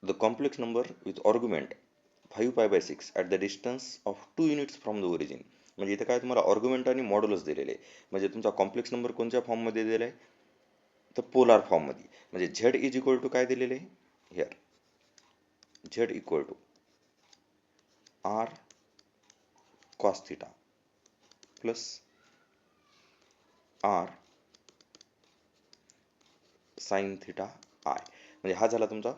the complex number with argument 5π/6 at the distance of 2 units from the origin. म्हणजे इथे काय तुम्हाला argument आणि मॉड्युलस दिलेले आहे. म्हणजे तुमचा कॉम्प्लेक्स नंबर कोणत्या फॉर्ममध्ये दिलेला आहे? तर पोलार फॉर्ममध्ये. म्हणजे z इज इक्वल टू काय दिलेले आहे? Here z equal to r cos theta plus r sin theta I. म्हणजे हा झाला तुमचा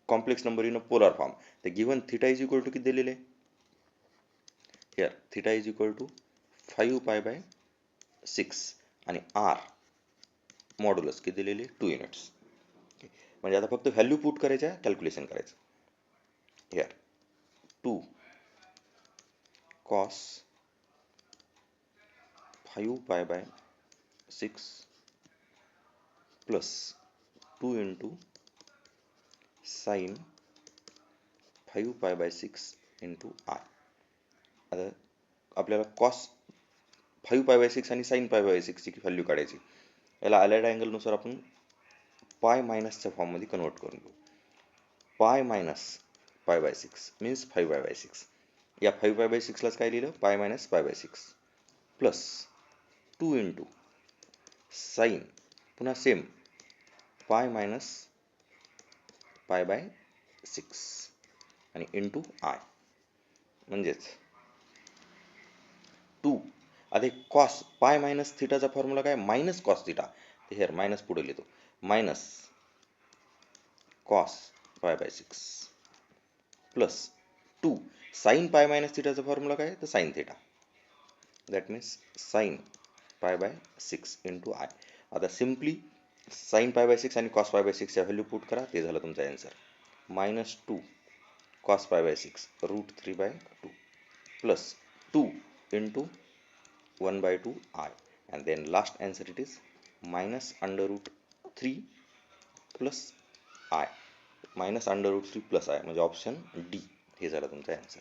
complex number in polar form. तर given theta is equal to किती दिलेले आहे? Here theta is equal to 5π/6 आणि r मॉड्युलस किती दिलेले 2 युनिट्स. म्हणजे आता फक्त व्हॅल्यू पुट करायच्या, कॅल्क्युलेशन करायचं. Here 2 cos 5π/6 plus 2 into sin 5π/6 into I. आता आपल्याला cos 5π/6 आणि sin π/6 ची व्हॅल्यू काढायची. याला अलाइड अँगलनुसार आपण पाय मायनसच्या फॉर्ममध्ये कन्वर्ट करून घेऊ. पाय मायनस π/6 मीन्स 5π/6. या 5π/6 लाच काय लिहिलं? Pi minus π/6 plus 2 into sin पुन्हा सेम पाय मायनस π/6 आणि इंटू आय. म्हणजेच 2. आता कॉस पाय मायनस थिटाचा फॉर्म्युला काय? Minus cos theta. तर हेअर मायनस पुढे लिहितो. Minus cos π/6 plus 2 sine pi minus थिटाचा फॉर्म्युला काय? तर sine theta. That means sine π/6 into I. आता सिम्पली साइन π/6 आणि कॉस π/6 च्या व्हॅल्यू पुट करा. ते झालं तुमचा answer. -2 cos π/6 √3/2 plus 2 into 1/2 I, and then last answer it is -√3 plus I. -√3 plus I म्हणजे ऑप्शन डी हे झालं तुमचा आन्सर.